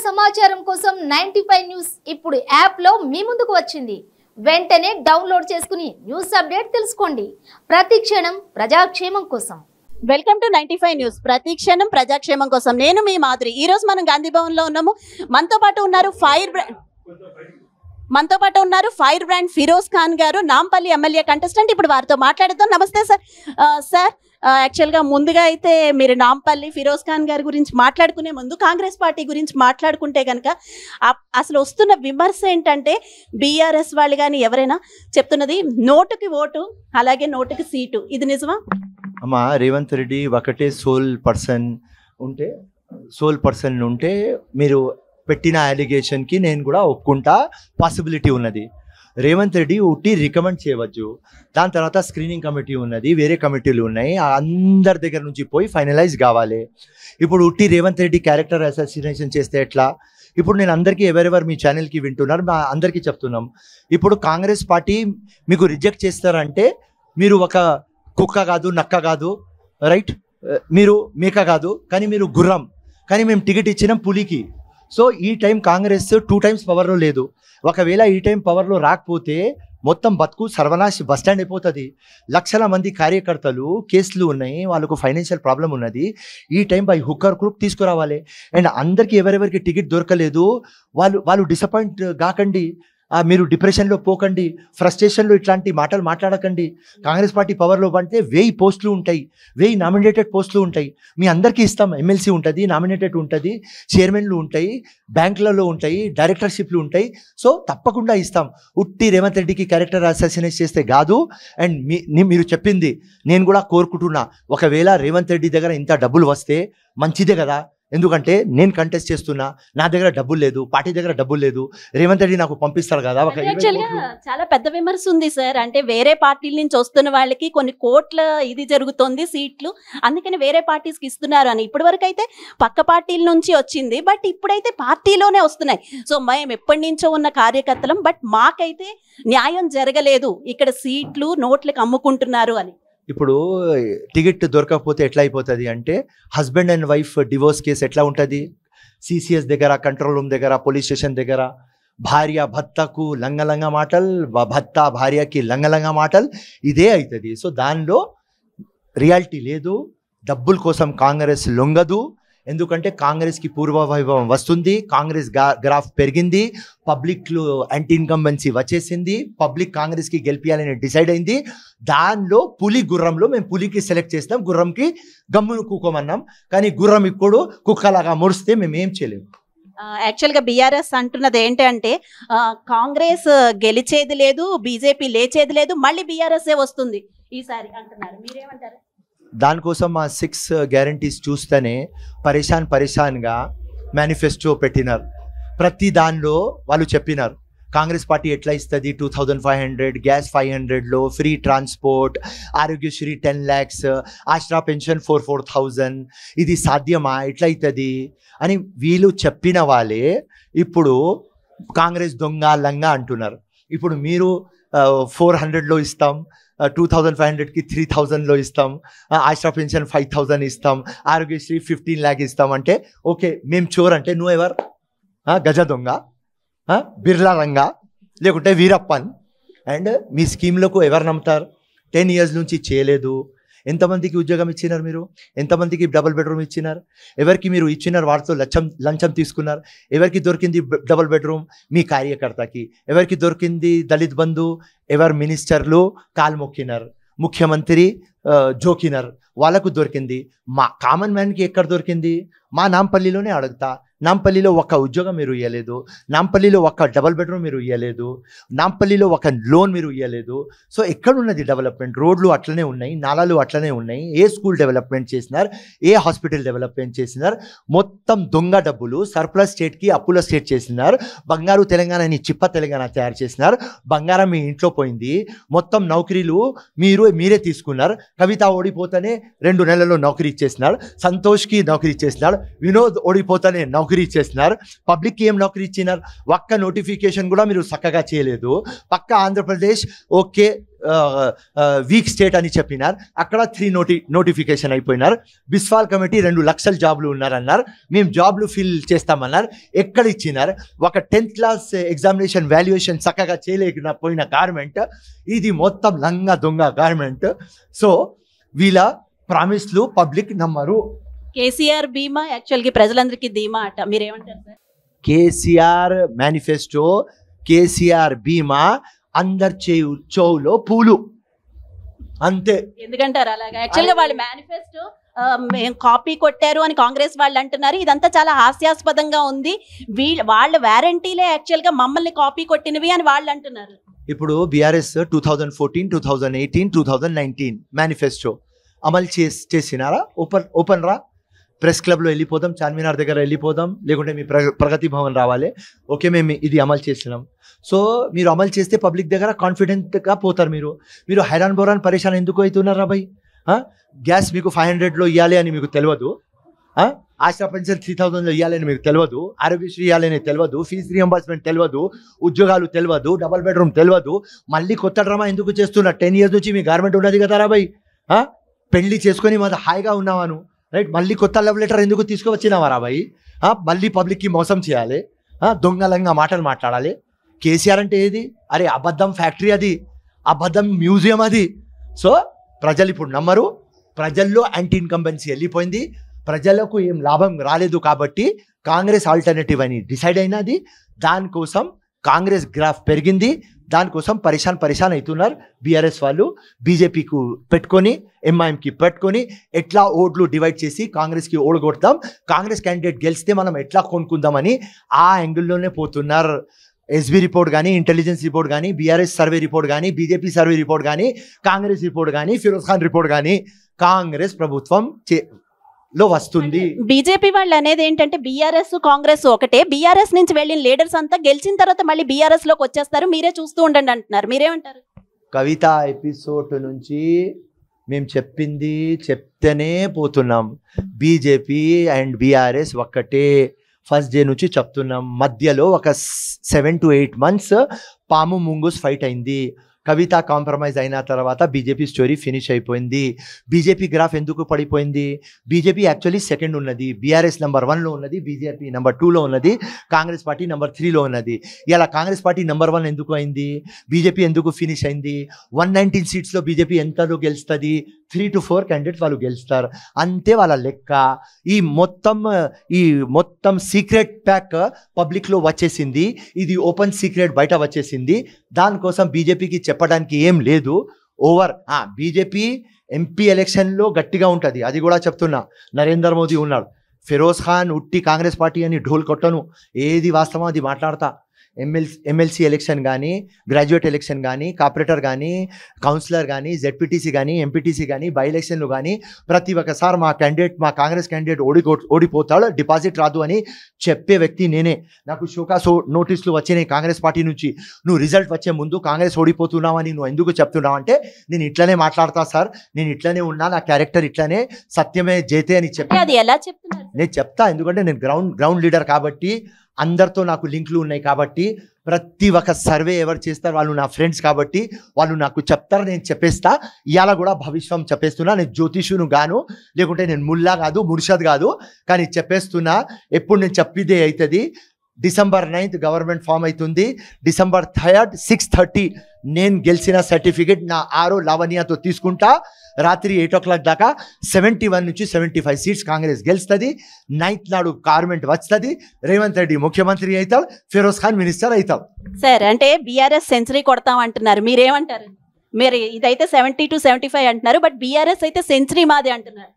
సమాచారం కోసం 95 న్యూస్ ఇప్పుడు యాప్ లో మీ ముందుకు వచ్చింది. వెంటనే డౌన్లోడ్ చేసుకుని న్యూస్ అప్డేట్ తెలుసుకోండి. ప్రతి క్షణం ప్రజాక్షేమం కోసం. Welcome to 95 news. ప్రతి క్షణం ప్రజాక్షేమం కోసం. నేను మీ మాధురి. ఈ రోజు మనం గాంధీ భవన్ లో ఉన్నాము. మనతో పాటు ఉన్నారు ఫైర్ బ్రాండ్ ఫిరోజ్ ఖాన్ గారు, నాంపల్లి ఎమ్మెల్యే కంటెస్టెంట్. ఇప్పుడు వారితో మాట్లాడదాం. నమస్తే సార్. సార్, యాక్చువల్గా ముందుగా అయితే మీరు నాంపల్లి ఫిరోజ్ ఖాన్ గారి గురించి మాట్లాడుకునే ముందు కాంగ్రెస్ పార్టీ గురించి మాట్లాడుకుంటే కనుక అసలు వస్తున్న విమర్శ ఏంటంటే బీఆర్ఎస్ వాళ్ళు కానీ ఎవరైనా చెప్తున్నది నోటుకి ఓటు అలాగే నోటుకి సీటు. ఇది నిజమా? అమ్మా, రేవంత్ రెడ్డి ఒకటే సోల్ పర్సన్ ఉంటే మీరు పెట్టిన అలిగేషన్కి నేను కూడా ఒప్పుకుంటా, పాసిబిలిటీ ఉన్నది. రేవంత్ రెడ్డి ఉట్టి రికమెండ్ చేయవచ్చు. దాని తర్వాత స్క్రీనింగ్ కమిటీ ఉన్నది, వేరే కమిటీలు ఉన్నాయి, అందరి దగ్గర నుంచి పోయి ఫైనలైజ్ కావాలి. ఇప్పుడు ఉట్టి రేవంత్ రెడ్డి క్యారెక్టర్ అసాసినేషన్ చేస్తే ఎట్లా? ఇప్పుడు నేను అందరికీ ఎవరెవరు మీ ఛానల్కి వింటున్నారు మా అందరికీ చెప్తున్నాం. ఇప్పుడు కాంగ్రెస్ పార్టీ మీకు రిజెక్ట్ చేస్తారంటే మీరు ఒక కుక్క కాదు, నక్క కాదు, రైట్? మీరు మేక కాదు, కానీ మీరు గుర్రం. కానీ మేము టికెట్ ఇచ్చినాం పులికి. సో ఈ టైం కాంగ్రెస్ 2 times పవర్లో లేదు. ఒకవేళ ఈ టైం పవర్లో రాకపోతే మొత్తం బతుకు సర్వనాశ్ బస్టాండ్ అయిపోతుంది. లక్షల మంది కార్యకర్తలు కేసులు ఉన్నాయి, వాళ్ళకు ఫైనాన్షియల్ ప్రాబ్లం ఉన్నది. ఈ టైం బై హుక్కర్ గ్రూప్ తీసుకురావాలి. అండ్ అందరికీ ఎవరెవరికి టికెట్ దొరకలేదు వాళ్ళు డిసప్పాయింట్ కాకండి, మీరు డిప్రెషన్లో పోకండి, ఫ్రస్ట్రేషన్లో ఇట్లాంటి మాటలు మాట్లాడకండి. కాంగ్రెస్ పార్టీ పవర్లో పడితే 1000 పోస్టులు ఉంటాయి, 1000 నామినేటెడ్ పోస్టులు ఉంటాయి. మీ అందరికీ ఇస్తాం. ఎమ్మెల్సీ ఉంటుంది, నామినేటెడ్ ఉంటుంది, చైర్మన్లు ఉంటాయి, బ్యాంకులలో ఉంటాయి, డైరెక్టర్షిప్లు ఉంటాయి. సో తప్పకుండా ఇస్తాం. ఉట్టి రేవంత్ రెడ్డికి క్యారెక్టర్ అసాసినేట్ చేస్తే కాదు. అండ్ మీరు చెప్పింది నేను కూడా కోరుకుంటున్నా, ఒకవేళ రేవంత్ రెడ్డి దగ్గర ఇంత డబ్బులు వస్తే మంచిదే కదా. ఎందుకంటే నేను కంటెస్ట్ చేస్తున్నా, నా దగ్గర డబ్బులు లేదు, పార్టీ దగ్గర డబ్బులు లేదు, రేవంత్ రెడ్డి నాకు పంపిస్తారు కదా. చాలా పెద్ద విమర్శ ఉంది సార్. అంటే వేరే పార్టీల నుంచి వస్తున్న వాళ్ళకి కొన్ని కోట్ల ఇది జరుగుతుంది సీట్లు, అందుకని వేరే పార్టీస్కి ఇస్తున్నారు అని. ఇప్పటి వరకు అయితే పక్క పార్టీల నుంచి వచ్చింది, బట్ ఇప్పుడైతే పార్టీలోనే వస్తున్నాయి. సో మేము ఎప్పటి నుంచో ఉన్న కార్యకర్తలం, బట్ మాకైతే న్యాయం జరగలేదు, ఇక్కడ సీట్లు నోట్లకు అమ్ముకుంటున్నారు అని. ఇప్పుడు టికెట్ దొరకకపోతే ఎట్లా అయిపోతుంది అంటే, husband and wife divorce case ఎట్లా ఉంటుంది? సిసిఎస్ దగ్గర, కంట్రోల్ రూమ్ దగ్గర, పోలీస్ స్టేషన్ దగ్గర భార్య భర్తకు లంగలంగా మాటలు, భర్త భార్యకి లంగలంగా మాటలు, ఇదే అవుతుంది. సో దానిలో రియాలిటీ లేదు. డబ్బుల కోసం కాంగ్రెస్ లొంగదు. ఎందుకంటే కాంగ్రెస్కి పూర్వ వైభవం వస్తుంది, కాంగ్రెస్ గ్రాఫ్ పెరిగింది, పబ్లిక్లో యాంటీ ఇన్కంబెన్సీ వచ్చేసింది, పబ్లిక్ కాంగ్రెస్కి గెలిపియాలని డిసైడ్ అయింది. దానిలో పులి గుర్రంలో మేము పులికి సెలెక్ట్ చేస్తాం, గుర్రంకి గమ్మును కూకోమన్నాం. కానీ గుర్రం ఇప్పుడు కుక్కలాగా మురిస్తే మేము ఏం చేయలేము. యాక్చువల్గా బీఆర్ఎస్ అంటున్నది ఏంటంటే కాంగ్రెస్ గెలిచేది లేదు, బీజేపీ లేచేది లేదు, మళ్ళీ బీఆర్ఎస్ఏ వస్తుంది ఈసారి అంటున్నారు. మీరేమంటారు? దానికోసం మా 6 గ్యారంటీస్ చూస్తేనే పరేషాన్గా మేనిఫెస్టో పెట్టినారు. ప్రతి దానిలో వాళ్ళు చెప్పినారు కాంగ్రెస్ పార్టీ ఎట్లా ఇస్తుంది, 2500, గ్యాస్ 500లో, free transport, Aarogyasri 10 lakhs, Aasara pension 4,000. ఇది సాధ్యమా, ఎట్లా అవుతుంది అని వీళ్ళు చెప్పిన వాళ్ళే ఇప్పుడు కాంగ్రెస్ దొంగ లంగా అంటున్నారు. ఇప్పుడు మీరు 400లో ఇస్తాం, 2500కి 3000లో ఇస్తాం, ఆశ్రా పెన్షన్ 5000 ఇస్తాం, ఆరోగ్యశ్రీ 15 lakh ఇస్తాం అంటే ఓకే మేము చోర్ అంటే నువ్వెవరు? గజ దొంగ, బిర్లా రంగా, లేకుంటే వీరప్పన్. అండ్ మీ స్కీమ్లకు ఎవరు నమ్ముతారు? 10 years నుంచి చేయలేదు. ఎంతమందికి ఉద్యోగం ఇచ్చినారు మీరు? ఎంతమందికి డబుల్ బెడ్రూమ్ ఇచ్చినారు? ఎవరికి మీరు ఇచ్చినారు? వాటితో లంచం తీసుకున్నారు. ఎవరికి దొరికింది డబుల్ బెడ్రూమ్? మీ కార్యకర్తకి. ఎవరికి దొరికింది దళిత్ బంధు? ఎవరు మినిస్టర్లు కాలు మొక్కినారు, ముఖ్యమంత్రి జోకినారు, వాళ్ళకు దొరికింది. మా కామన్ మ్యాన్కి ఎక్కడ దొరికింది? మా నాంపల్లిలోనే అడుగుతా. నాంపల్లిలో ఒక ఉద్యోగం మీరు ఇవ్వలేదు, నాంపల్లిలో ఒక డబుల్ బెడ్రూమ్ మీరు ఇవ్వలేదు, నాంపల్లిలో ఒక లోన్ మీరు ఇవ్వలేదు. సో ఎక్కడున్నది డెవలప్మెంట్? రోడ్లు అట్లనే ఉన్నాయి, నాలాలు అట్లనే ఉన్నాయి. ఏ స్కూల్ డెవలప్మెంట్ చేసినారు? ఏ హాస్పిటల్ డెవలప్మెంట్ చేసినారు? మొత్తం దొంగ డబ్బులు సర్ప్లస్ స్టేట్కి అప్పుల స్టేట్ చేసినారు. బంగారు తెలంగాణని చిప్ప తెలంగాణ తయారు చేసినారు. బంగారం మీ ఇంట్లో పోయింది. మొత్తం నౌకరీలు మీరే తీసుకున్నారు. కవిత ఓడిపోతేనే 2 నెలల్లో నౌకరీ ఇచ్చేసినారు, సంతోష్కి నౌకరీ ఇచ్చేసినారు, వినోద్ ఓడిపోతేనే నౌకరీ ఇచ్చేసినారు. పబ్లిక్కి ఏం నౌకరీ ఇచ్చినారు? ఒక్క నోటిఫికేషన్ కూడా మీరు చక్కగా చేయలేదు. పక్క ఆంధ్రప్రదేశ్ ఓకే వీక్ స్టేట్ అని చెప్పినారు. అక్కడ 3 నోటిఫికేషన్ అయిపోయినారు. బిస్వాల్ కమిటీ 2 లక్షల జాబ్లు ఉన్నారన్నారు. మేము జాబ్లు ఫిల్ చేస్తామన్నారు. ఎక్కడ ఇచ్చినారు? ఒక 10th క్లాస్ ఎగ్జామినేషన్ వాల్యుయేషన్ చక్కగా చేయలేకపోయిన గవర్నమెంట్ ఇది మొత్తం లంగా దొంగ గవర్నమెంట్. సో వీళ్ళ ప్రామిస్లు పబ్లిక్ నమ్మరు. కేసీఆర్ బీమా యాక్చువల్గా ప్రజలందరికీ ధీమా అట, మీరేమంటారు సార్? కేసీఆర్ మేనిఫెస్టో, కేసీఆర్ బీమా అందరి చెవులో పూలు అంతే. ఎందుకంటారు అలాగా? యాక్చువల్గా వాళ్ళు మేనిఫెస్టో మేము కాపీ కొట్టారు అని కాంగ్రెస్ వాళ్ళు అంటున్నారు. ఇదంతా చాలా హాస్యాస్పదంగా ఉంది. వాళ్ళ వారంటీలే యాక్చువల్గా మమ్మల్ని కాపీ కొట్టినవి అని వాళ్ళు అంటున్నారు. ఇప్పుడు బీఆర్ఎస్ 2014, 2018, 2019 మేనిఫెస్టో అమలు చేసినారా? ఓపెన్ రా, ప్రెస్ క్లబ్లో వెళ్ళిపోదాం, చార్మినార్ దగ్గర వెళ్ళిపోదాం, లేకుంటే మీ ప్రగతి భవన్ రావాలి. ఓకే, మేము ఇది అమలు చేసినాం. సో మీరు అమలు చేస్తే పబ్లిక్ దగ్గర కాన్ఫిడెంట్గా పోతారు. మీరు హైరాన్ బోరాన్ పరేషాన్ ఎందుకు అవుతున్నారా భయ్? గ్యాస్ మీకు 500లో ఇవ్వాలి అని మీకు తెలియదు, ఆశా పెన్షన్ 3000లో ఇవ్వాలని మీకు తెలియదు, ఆరోగ్యశ్రీ ఇవ్వాలని తెలియదు, ఫీజు రియంబర్స్మెంట్ తెలియదు, ఉద్యోగాలు తెలియదు, డబల్ బెడ్రూమ్ తెలియదు. మళ్ళీ కొత్త డ్రామా ఎందుకు చేస్తున్నారు? 10 years నుంచి మీ గవర్నమెంట్ ఉన్నది కదా రా భయ్. పెళ్లి చేసుకొని మాది హాయిగా ఉన్నావాను, రైట్? మళ్ళీ కొత్త లవ్ లెటర్ ఎందుకు తీసుకువచ్చినావా రా భయ్? మళ్ళీ పబ్లిక్కి మోసం చేయాలి, దొంగలంగా మాటలు మాట్లాడాలి. కేసీఆర్ అంటే ఏది? అరే అబద్ధం ఫ్యాక్టరీ, అది అబద్ధం మ్యూజియం అది. సో ప్రజలు ఇప్పుడు నమ్మరు. ప్రజల్లో యాంటీ ఇన్కంబెన్సీ వెళ్ళిపోయింది. ప్రజలకు ఏం లాభం రాలేదు కాబట్టి కాంగ్రెస్ ఆల్టర్నేటివ్ అని డిసైడ్ అయినది. దానికోసం కాంగ్రెస్ గ్రాఫ్ పెరిగింది. దానికోసం పరిశాన్ అవుతున్నారు బీఆర్ఎస్ వాళ్ళు. బీజేపీకి పెట్టుకొని, ఎంఐఎంకి పెట్టుకొని ఎట్లా ఓట్లు డివైడ్ చేసి కాంగ్రెస్కి ఓడగొడతాం, కాంగ్రెస్ క్యాండిడేట్ గెలిస్తే మనం ఎట్లా కొనుక్కుందామని ఆ యాంగిల్లోనే పోతున్నారు. ఎస్బీ రిపోర్ట్ కానీ, ఇంటెలిజెన్స్ రిపోర్ట్ కానీ, బీఆర్ఎస్ సర్వే రిపోర్ట్ కానీ, బీజేపీ సర్వే రిపోర్ట్ కానీ, కాంగ్రెస్ రిపోర్ట్ కానీ, ఫిరోజ్ ఖాన్ రిపోర్ట్ కానీ కాంగ్రెస్ ప్రభుత్వం లో వస్తుంది. బీజేపీ వాళ్ళు అనేది ఏంటంటే బీఆర్ఎస్ కాంగ్రెస్ ఒకటే, బీఆర్ఎస్ నుంచి వెళ్ళిన లీడర్స్ అంతా గెలిచిన తర్వాత మళ్ళీ బీఆర్ఎస్ లోకి వచ్చేస్తారు, మీరే చూస్తూ ఉండండి అంటున్నారు. మీరేమంటారు? కవిత ఎపిసోడ్ నుంచి మేము చెప్తేనే పోతున్నాం. బీజేపీ అండ్ బీఆర్ఎస్ ఒక్కటే ఫస్ట్ డే నుంచి చెప్తున్నాం. మధ్యలో ఒక 7 to 8 months పాము ముంగూస్ ఫైట్ అయింది. కవిత కాంప్రమైజ్ అయిన తర్వాత బీజేపీ స్టోరీ ఫినిష్ అయిపోయింది. బీజేపీ గ్రాఫ్ ఎందుకు పడిపోయింది? బీజేపీ యాక్చువల్లీ సెకండ్ ఉన్నది, బీఆర్ఎస్ నెంబర్ 1లో ఉన్నది, బీజేపీ నెంబర్ 2లో ఉన్నది, కాంగ్రెస్ పార్టీ నెంబర్ 3లో ఉన్నది. ఇలా కాంగ్రెస్ పార్టీ నెంబర్ 1 ఎందుకు అయింది? బీజేపీ ఎందుకు ఫినిష్ అయింది? 119 seatsలో బీజేపీ ఎంతలో గెలుస్తుంది? 3 to 4 candidates వాళ్ళు గెలుస్తారు, అంతే వాళ్ళ లెక్క. ఈ మొత్తం సీక్రెట్ ప్యాక్ పబ్లిక్లో వచ్చేసింది. ఇది ఓపెన్ సీక్రెట్ బయట వచ్చేసింది. దానికోసం బీజేపీకి చెప్పడానికి ఏం లేదు. బీజేపీ ఎంపీ ఎలక్షన్లో గట్టిగా ఉంటుంది, అది కూడా చెప్తున్నా. నరేంద్ర మోదీ ఉన్నాడు. ఫిరోజ్ ఖాన్ ఉట్టి కాంగ్రెస్ పార్టీ అని ఢోల్ కొట్టను, ఏది వాస్తవం అది మాట్లాడతా. ఎమ్మెల్సీ ఎలక్షన్ కానీ, గ్రాడ్యుయేట్ ఎలక్షన్ కానీ, కార్పొరేటర్ కానీ, కౌన్సిలర్ కానీ, జెడ్పీటీసీ కానీ, ఎంపీటీసీ కానీ, బై ఎలక్షన్లు కానీ ప్రతి ఒక్కసారి మా కాంగ్రెస్ క్యాండిడేట్ ఓడిపోతాడు, డిపాజిట్ రాదు అని చెప్పే వ్యక్తి నేనే. నాకు షోకాస్ నోటీసులు వచ్చినాయి కాంగ్రెస్ పార్టీ నుంచి. నువ్వు రిజల్ట్ వచ్చే ముందు కాంగ్రెస్ ఓడిపోతున్నావు అని నువ్వు ఎందుకు చెప్తున్నావు అంటే, నేను ఇట్లనే మాట్లాడతా సార్, నేను ఇట్లనే ఉన్నా, నా క్యారెక్టర్ ఇట్లనే, సత్యమే జైతే అని చెప్పి అది ఎలా చెప్తున్నారు? నేను చెప్తా, ఎందుకంటే నేను గ్రౌండ్ లీడర్ కాబట్టి, అందరితో నాకు లింకులు ఉన్నాయి కాబట్టి, ప్రతి ఒక్క సర్వే ఎవరు చేస్తారు వాళ్ళు నా ఫ్రెండ్స్ కాబట్టి వాళ్ళు నాకు చెప్తారు, నేను చెప్పేస్తా. ఇవాళ కూడా భవిష్యం చెప్పేస్తున్నా. నేను జ్యోతిషును గాను, లేకుంటే నేను ముల్లా కాదు, ముర్షద్ కాదు, కానీ చెప్పేస్తున్నా. ఎప్పుడు నేను చెప్పిదే అవుతుంది. December 9th గవర్నమెంట్ ఫామ్ అవుతుంది. December 3rd 6:30 నేను గెలిచిన సర్టిఫికేట్ నా లావణ్యతో తీసుకుంటా. రాత్రి 8 o'clock దాకా 71 నుంచి 75 seats కాంగ్రెస్ గెలుస్తుంది. 9th నాడు గవర్నమెంట్ వస్తుంది. రేవంత్ రెడ్డి ముఖ్యమంత్రి అవుతాడు, ఫిరోజ్ ఖాన్ మినిస్టర్ అవుతాడు. సార్ అంటే బీఆర్ఎస్ సెంచరీ కొడతాం అంటున్నారు, మీరేమంటారు? మీరు ఇదైతే 70 to 75 అంటున్నారు, బట్ బీఆర్ఎస్ అయితే సెంచరీ మాది అంటున్నారు.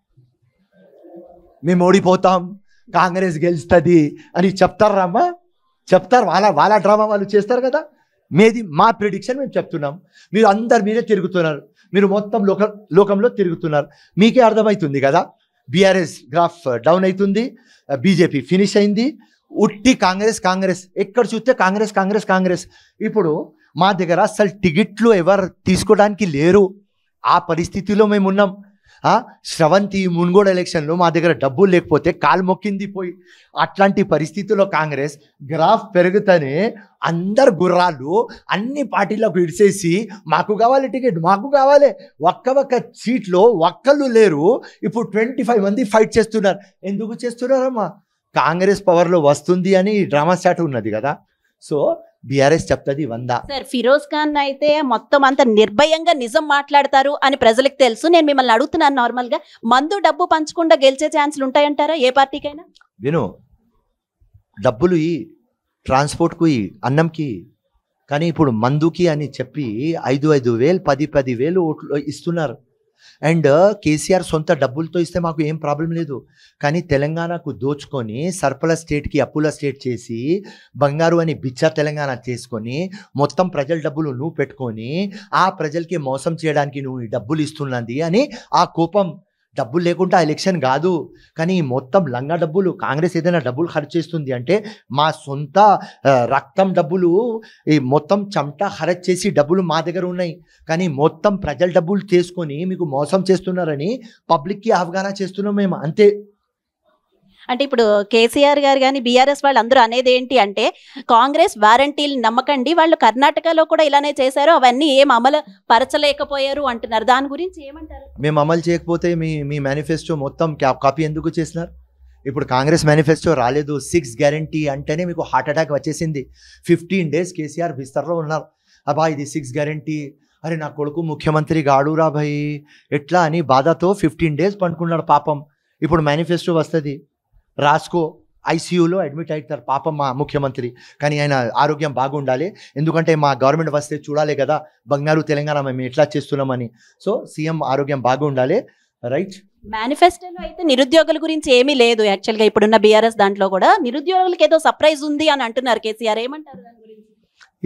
మేము ఓడిపోతాం, కాంగ్రెస్ గెలుస్తుంది అని చెప్తారా? చెప్తారు. వాళ్ళ డ్రామా వాళ్ళు చేస్తారు కదా. మా ప్రిడిక్షన్ మేము చెప్తున్నాం. మీరు అందరు మీరే తిరుగుతున్నారు, మీరు మొత్తం లోకంలో తిరుగుతున్నారు. మీకే అర్థమవుతుంది కదా. బీఆర్ఎస్ గ్రాఫ్ డౌన్ అవుతుంది, బీజేపీ ఫినిష్ అయింది. ఉట్టి కాంగ్రెస్ ఎక్కడ చూస్తే కాంగ్రెస్. ఇప్పుడు మా దగ్గర అసలు టికెట్లు ఎవరు తీసుకోవడానికి లేరు. ఆ పరిస్థితిలో మేము ఉన్నాం. శ్రవంతి మున్గోడు ఎలక్షన్లో మా దగ్గర డబ్బులు లేకపోతే కాలు మొక్కింది పోయి. అట్లాంటి పరిస్థితుల్లో కాంగ్రెస్ గ్రాఫ్ పెరుగుతూనే అందరు గుర్రాలు అన్ని పార్టీలకు ఇడిసేసి మాకు కావాలి టికెట్, మాకు కావాలి, ఒక్క సీట్లో ఒక్కళ్ళు లేరు. ఇప్పుడు 25 మంది ఫైట్ చేస్తున్నారు. ఎందుకు చేస్తున్నారమ్మా? కాంగ్రెస్ పవర్లో వస్తుంది అని డ్రామా స్టార్ట్ ఉన్నది కదా. సో బీఆర్ఎస్ చెప్తుంది 100. సార్ ఫిరోజ్ ఖాన్ అయితే మొత్తం అంత నిర్భయంగా నిజం మాట్లాడతారు అని ప్రజలకు తెలుసు. నేను మిమ్మల్ని అడుగుతున్నాను, నార్మల్గా మందు డబ్బు పంచకుండా గెలిచే ఛాన్సులు ఉంటాయంటారా ఏ పార్టీకైనా? విను, డబ్బులు ట్రాన్స్పోర్ట్కు అన్నంకి, కానీ ఇప్పుడు మందుకి అని చెప్పి 5,000 10,000 ఓట్లు ఇస్తున్నారు. అండ్ కేసీఆర్ సొంత డబ్బులతో ఇస్తే మాకు ఏం ప్రాబ్లం లేదు. కానీ తెలంగాణకు దోచుకొని సర్పల స్టేట్కి అప్పుల స్టేట్ చేసి బంగారు అని బిచ్చా తెలంగాణ చేసుకొని మొత్తం ప్రజల డబ్బులు నువ్వు పెట్టుకొని ఆ ప్రజలకి మోసం చేయడానికి నువ్వు ఈ డబ్బులు ఇస్తున్నది అని ఆ కోపం. డబ్బులు లేకుండా ఎలక్షన్ కాదు, కానీ మొత్తం లంగా డబ్బులు. కాంగ్రెస్ ఏదైనా డబ్బులు ఖర్చు చేస్తుంది అంటే మా సొంత రక్తం డబ్బులు, ఈ మొత్తం చెమట ఖర్చు చేసి డబ్బులు మా దగ్గర ఉన్నాయి. కానీ మొత్తం ప్రజల డబ్బులు తీసుకొని మీకు మోసం చేస్తున్నారని పబ్లిక్కి అవగాహన చేస్తున్నాం మేము, అంతే. అంటే ఇప్పుడు కేసీఆర్ గారు కానీ బీఆర్ఎస్ వాళ్ళు అందరూ అనేది ఏంటి అంటే కాంగ్రెస్ వారంటీలు నమ్మకండి, వాళ్ళు కర్ణాటకలో కూడా ఇలానే చేశారు, అవన్నీ ఏం అమలు పరచలేకపోయారు అంటున్నారు. దాని గురించి ఏమంటారు? మేము అమలు చేయకపోతే మీ మేనిఫెస్టో మొత్తం కాపీ ఎందుకు చేసినారు? ఇప్పుడు కాంగ్రెస్ మేనిఫెస్టో రాలేదు. 6 గ్యారంటీ అంటేనే మీకు హార్ట్ అటాక్ వచ్చేసింది. 15 days కేసీఆర్ బిస్తర్లో ఉన్నారు. అబ్బా ఇది 6 గ్యారంటీ, అరే నా కొడుకు ముఖ్యమంత్రి గాడురా భయ్ ఎట్లా అని బాధతో 15 days పండుకున్నాడు పాపం. ఇప్పుడు మేనిఫెస్టో వస్తుంది, రాసుకో, ఐసీయూలో అడ్మిట్ అవుతారు పాపం మా ముఖ్యమంత్రి. కానీ ఆయన ఆరోగ్యం బాగుండాలి, ఎందుకంటే మా గవర్నమెంట్ వస్తే చూడాలి కదా బంగారు తెలంగాణ మేము ఎట్లా చేస్తున్నామని. సో సీఎం ఆరోగ్యం బాగుండాలి, రైట్. మేనిఫెస్టోలో అయితే నిరుద్యోగుల గురించి ఏమీ లేదు. యాక్చువల్గా ఇప్పుడున్న బీఆర్ఎస్ దాంట్లో కూడా నిరుద్యోగులకి ఏదో సర్ప్రైజ్ ఉంది అని అంటున్నారు. కేసీఆర్ ఏమంటారు దాని గురించి?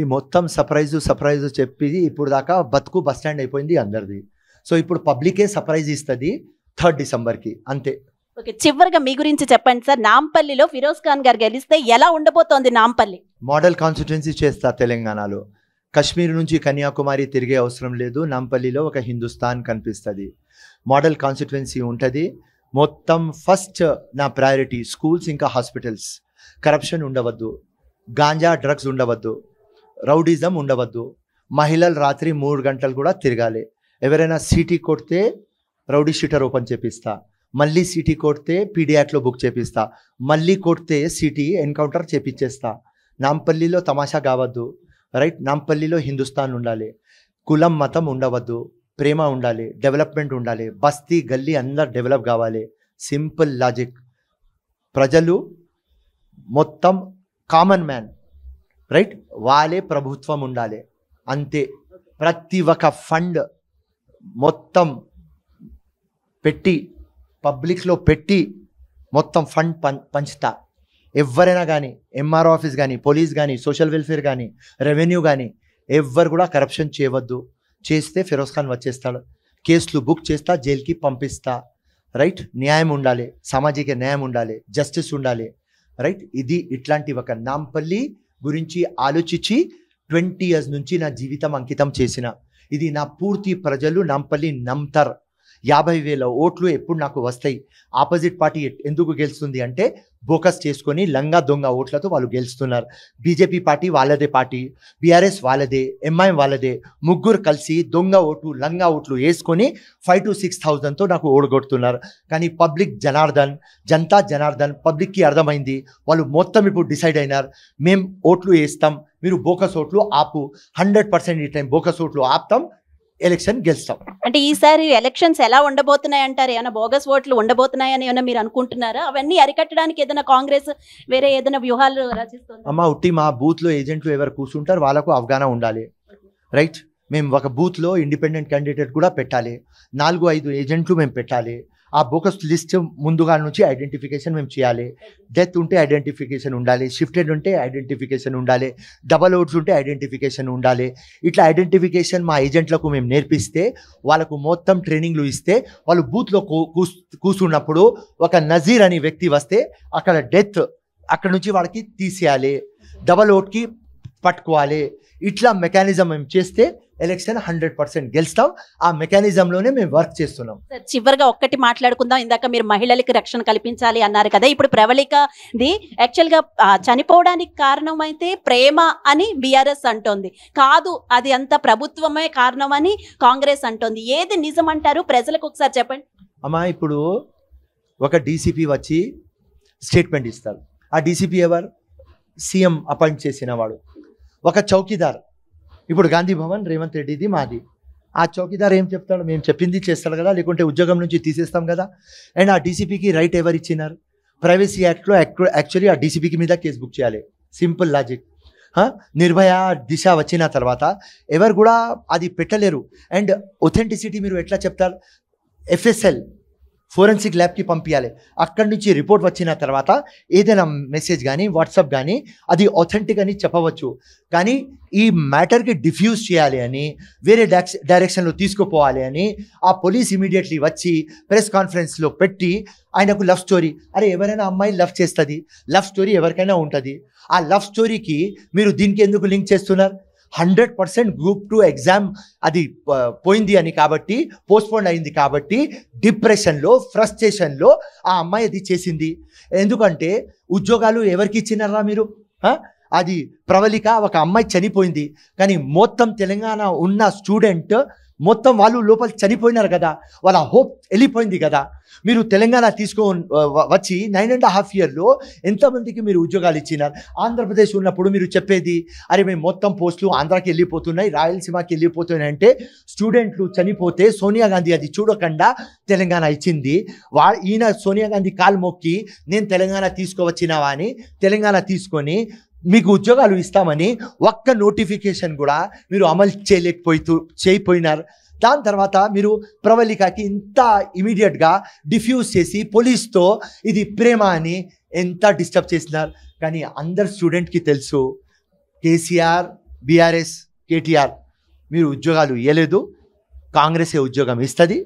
ఈ మొత్తం సర్ప్రైజు చెప్పి ఇప్పుడు దాకా బతుకు బస్ స్టాండ్ అయిపోయింది అందరిది. సో ఇప్పుడు పబ్లికే సర్ప్రైజ్ ఇస్తుంది 3rd Decemberకి, అంతే. ఓకే, చివరిగా మీ గురించి చెప్పండి సార్. నాంపల్లిలో ఫిరోజ్ ఖాన్ గారు గెలిస్తే ఎలా ఉండబోతోంది నాంపల్లి? మోడల్ కాన్స్టిట్యున్సీ చేస్తా తెలంగాణలో. కశ్మీర్ నుంచి కన్యాకుమారి తిరిగే అవసరం లేదు. నాంపల్లిలో ఒక హిందుస్థాన్ కనిపిస్తుంది. మోడల్ కాన్స్టిట్యున్సీ ఉంటుంది. మొత్తం ఫస్ట్ నా ప్రయారిటీ స్కూల్స్ ఇంకా హాస్పిటల్స్. కరప్షన్ ఉండవద్దు, గాంజా డ్రగ్స్ ఉండవద్దు, రౌడిజం ఉండవద్దు. మహిళలు రాత్రి 3 గంటలు కూడా తిరగాలి. ఎవరైనా సీటీ కొడితే రౌడీ షీటర్ ఓపెన్ చేపిస్తా, మళ్ళీ సీటీ కొడితే పీడియాక్లో బుక్ చేపిస్తా, మళ్ళీ కొడితే సీటీ ఎన్కౌంటర్ చేపించేస్తా. నాంపల్లిలో తమాషా కావద్దు, రైట్. నాంపల్లిలో హిందుస్థాన్ ఉండాలి, కులం మతం ఉండవద్దు, ప్రేమ ఉండాలి, డెవలప్మెంట్ ఉండాలి. బస్తీ గల్లీ అందరు డెవలప్ కావాలి. Simple logic. ప్రజలు మొత్తం కామన్ మ్యాన్, రైట్, వాళ్ళే ప్రభుత్వం ఉండాలి, అంతే. ప్రతి ఒక్క ఫండ్ మొత్తం పెట్టి పబ్లిక్లో పెట్టి మొత్తం ఫండ్ పంచుతా. ఎవరైనా కానీ ఎంఆర్ఓ ఆఫీస్ కానీ పోలీస్ కానీ సోషల్ వెల్ఫేర్ కానీ రెవెన్యూ కానీ ఎవ్వరు కూడా కరప్షన్ చేయవద్దు. చేస్తే ఫిరోజ్ ఖాన్ వచ్చేస్తాడు. కేసులు బుక్ చేస్తా, జైలుకి పంపిస్తా, రైట్. న్యాయం ఉండాలి, సామాజిక న్యాయం ఉండాలి, జస్టిస్ ఉండాలి, రైట్. ఇది ఇట్లాంటి ఒక నాంపల్లి గురించి ఆలోచించి 20 years నుంచి నా జీవితం అంకితం చేసిన. ఇది నా పూర్తి ప్రజలు నాంపల్లి నమ్ముతారు. 50,000 ఓట్లు ఎప్పుడు నాకు వస్తాయి. ఆపోజిట్ పార్టీ ఎందుకు గెలుస్తుంది అంటే బోకస్ చేసుకొని లంగా దొంగ ఓట్లతో వాళ్ళు గెలుస్తున్నారు. బీజేపీ పార్టీ వాళ్ళదే పార్టీ, బీఆర్ఎస్ వాళ్ళదే, ఎంఐఎం వాళ్ళదే. ముగ్గురు కలిసి దొంగ ఓట్లు లంగా ఓట్లు వేసుకొని 5,000 to 6,000తో నాకు ఓడగొడుతున్నారు. కానీ పబ్లిక్ జనతా జనార్దన్ పబ్లిక్కి అర్థమైంది. వాళ్ళు మొత్తం ఇప్పుడు డిసైడ్ అయినారు, మేము ఓట్లు వేస్తాం, మీరు బోకస్ ఓట్లు ఆపు. 100% ఈ టైం బోకస్ ఓట్లు ఆపుతాం, ఎలక్షన్ గెలుస్తాం. అంటే ఈసారి ఎలక్షన్స్ ఎలా ఉండబోతున్నాయి అంటారు? ఏమైనా బోగస్ ఓట్లు ఉండబోతున్నాయని ఏమైనా మీరు అనుకుంటున్నారా? అవన్నీ అరికట్టడానికి ఏదైనా కాంగ్రెస్ వేరే ఏదైనా వ్యూహాలు రచిస్తుంది? అమ్మ ఉట్టి మా బూత్లో ఏజెంట్లు ఎవరు కూర్చుంటారు వాళ్ళకు అవగాహన ఉండాలి, రైట్. మేము ఒక బూత్లో ఇండిపెండెంట్ క్యాండిడేట్ కూడా పెట్టాలి. 4-5 ఏజెంట్లు మేము పెట్టాలి. ఆ బోకస్ లిస్ట్ ముందుగా నుంచి ఐడెంటిఫికేషన్ మేము చేయాలి. డెత్ ఉంటే ఐడెంటిఫికేషన్ ఉండాలి, షిఫ్టెడ్ ఉంటే ఐడెంటిఫికేషన్ ఉండాలి, డబల్ ఓట్స్ ఉంటే ఐడెంటిఫికేషన్ ఉండాలి. ఇట్లా ఐడెంటిఫికేషన్ మా ఏజెంట్లకు మేము నేర్పిస్తే, వాళ్ళకు మొత్తం ట్రైనింగ్లు ఇస్తే, వాళ్ళు బూత్లో కూర్చున్నప్పుడు ఒక నజీర్ అనే వ్యక్తి వస్తే అక్కడ డెత్ అక్కడ నుంచి వాళ్ళకి తీసేయాలి. డబల్ ఓట్కి పట్టుకోవాలి, ఇట్లా మెకానిజం మేము చేస్తే ఎలక్షన్ 100% గెలుస్తాం. ఆ మెకానిజంలోనే మేము వర్క్ చేస్తున్నాం. సార్ చివరిగా ఒక్కటి మాట్లాడుకుందాం. ఇందాక మీరు మహిళలకి రక్షణ కల్పించాలి అన్నారు కదా, ఇప్పుడు ప్రవళికది యాక్చువల్గా చనిపోవడానికి కారణం అయితే ప్రేమ అని బీఆర్ఎస్ అంటోంది, కాదు అది అంత ప్రభుత్వమే కారణం అని కాంగ్రెస్ అంటోంది. ఏది నిజం అంటారు? ప్రజలకు ఒకసారి చెప్పండి. అమ్మా, ఇప్పుడు ఒక డీసీపీ వచ్చి స్టేట్మెంట్ ఇస్తారు. ఆ డీసీపీ ఎవరు? సీఎం అపాయింట్ చేసిన వాడు. ఒక చౌకీదార్, ఇప్పుడు గాంధీ భవన్ రేవంత్ రెడ్డిది, మాది. ఆ చౌకీదార్ ఏం చెప్తాడు? మేము చెప్పింది చేస్తాడు కదా, లేకుంటే ఉద్యోగం నుంచి తీసేస్తాం కదా. అండ్ ఆ డీసీపీకి రైట్ ఎవరు ఇచ్చినారు? ప్రైవసీ యాక్ట్లో యాక్చువల్లీ ఆ డీసీపీకి మీద కేసు బుక్ చేయాలి. Simple logic. నిర్భయ దిశ వచ్చిన తర్వాత ఎవరు కూడా అది పెట్టలేరు. అండ్ ఒథెంటిసిటీ మీరు ఎట్లా చెప్తారు? FSL ఫోరెన్సిక్ ల్యాబ్కి పంపించాలి. అక్కడి నుంచి రిపోర్ట్ వచ్చిన తర్వాత ఏదైనా మెసేజ్ కానీ వాట్సాప్ కానీ అది ఆథెంటిక్ అని చెప్పవచ్చు. కానీ ఈ మ్యాటర్కి డిఫ్యూజ్ చేయాలి అని, వేరే డైరెక్షన్లో తీసుకుపోవాలి అని ఆ పోలీస్ ఇమీడియట్లీ వచ్చి ప్రెస్ కాన్ఫరెన్స్లో పెట్టి ఆయనకు లవ్ స్టోరీ, అరే ఎవరైనా అమ్మాయి లవ్ చేస్తుంది, లవ్ స్టోరీ ఎవరికైనా ఉంటుంది. ఆ లవ్ స్టోరీకి మీరు దీనికి ఎందుకు లింక్ చేస్తున్నారు? 100% గ్రూప్ 2 ఎగ్జామ్ అది పోయింది అని కాబట్టి, పోస్ట్పోన్ అయింది కాబట్టి డిప్రెషన్లో ఫ్రస్ట్రేషన్లో ఆ అమ్మాయి అది చేసింది. ఎందుకంటే ఉద్యోగాలు ఎవరికి ఇచ్చినారా మీరు? అది ప్రవళిక ఒక అమ్మాయి చనిపోయింది, కానీ మొత్తం తెలంగాణ ఉన్న స్టూడెంట్ మొత్తం వాళ్ళు లోపల చనిపోయినారు కదా, వాళ్ళ హోప్ వెళ్ళిపోయింది కదా. మీరు తెలంగాణ వచ్చి 9.5 yearలో ఎంతమందికి మీరు ఉద్యోగాలు ఇచ్చినారు? ఆంధ్రప్రదేశ్ ఉన్నప్పుడు మీరు చెప్పేది, అరే మేము మొత్తం పోస్టులు ఆంధ్రాకి వెళ్ళిపోతున్నాయి, రాయలసీమకి వెళ్ళిపోతున్నాయి అంటే స్టూడెంట్లు చనిపోతే సోనియా గాంధీ అది చూడకుండా తెలంగాణ ఇచ్చింది. ఈయన సోనియా గాంధీ కాలు మొక్కి నేను తెలంగాణ తీసుకువచ్చినావా అని తెలంగాణ తీసుకొని మీకు ఉద్యోగాలు ఇస్తామని ఒక్క నోటిఫికేషన్ కూడా మీరు అమలు చేయపోయినారు. దాని తర్వాత మీరు ప్రవళికకి ఇంత ఇమీడియట్గా డిఫ్యూజ్ చేసి పోలీస్తో ఇది ప్రేమ అని ఎంత డిస్టర్బ్ చేసినారు. కానీ అందరు స్టూడెంట్కి తెలుసు, కేసీఆర్, బీఆర్ఎస్, కేటీఆర్ మీరు ఉద్యోగాలు ఇవ్వలేదు, కాంగ్రెసే ఉద్యోగం ఇస్తుంది.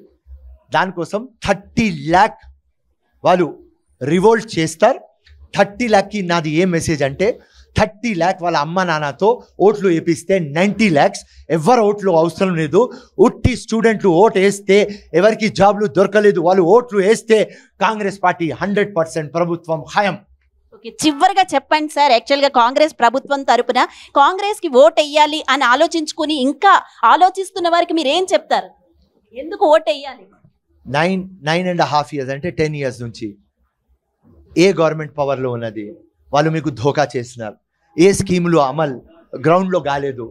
దానికోసం 30 lakh వాళ్ళు రివోల్ట్ చేస్తారు. 30 lakhకి నాది ఏం మెసేజ్ అంటే, 30 lakh వాళ్ళ అమ్మ నాన్నతో ఓట్లు వేపిస్తే 90 lakhs ఎవరు ఓట్లు అవసరం లేదు. ఉట్టి స్టూడెంట్లు ఓటు వేస్తే ఎవరికి జాబ్లు దొరకలేదు, వాళ్ళు ఓట్లు వేస్తే కాంగ్రెస్ పార్టీ 100% ప్రభుత్వం ఖాయం. ఓకే, చివరిగా చెప్పండి సార్, యాక్చువల్గా కాంగ్రెస్ ప్రభుత్వం తరపున కాంగ్రెస్కి ఓటు వేయాలి అని ఆలోచించుకుని ఇంకా ఆలోచిస్తున్న వారికి మీరు ఏం చెప్తారు? ఎందుకు ఓటు వేయాలి? 9.5 years అంటే 10 years నుంచి ఏ గవర్నమెంట్ పవర్లో ఉన్నది? వాళ్ళు మీకు ధోకా చేసినారు. ఏ స్కీములు అమలు గ్రౌండ్లో కాలేదు,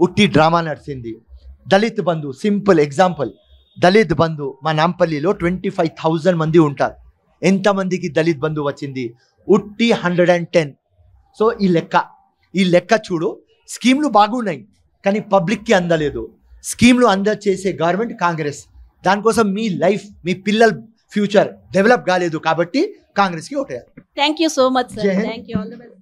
ఉట్టి డ్రామా నడిచింది. దళిత్ బంధు సింపుల్ ఎగ్జాంపుల్, దళిత్ బంధు మా నాంపల్లిలో 25,000 మంది ఉంటారు. ఎంతమందికి దళిత్ బంధు వచ్చింది? ఉట్టి 110. సో ఈ లెక్క చూడు. స్కీమ్లు బాగున్నాయి కానీ పబ్లిక్కి అందలేదు. స్కీమ్లు అందచేసే గవర్నమెంట్ కాంగ్రెస్. దానికోసం మీ లైఫ్, మీ పిల్లల ఫ్యూచర్ డెవలప్ కాలేదు కాబట్టి కాంగ్రెస్కి ఓటేయాలి. Thank you so much sir. Thank you. All the best.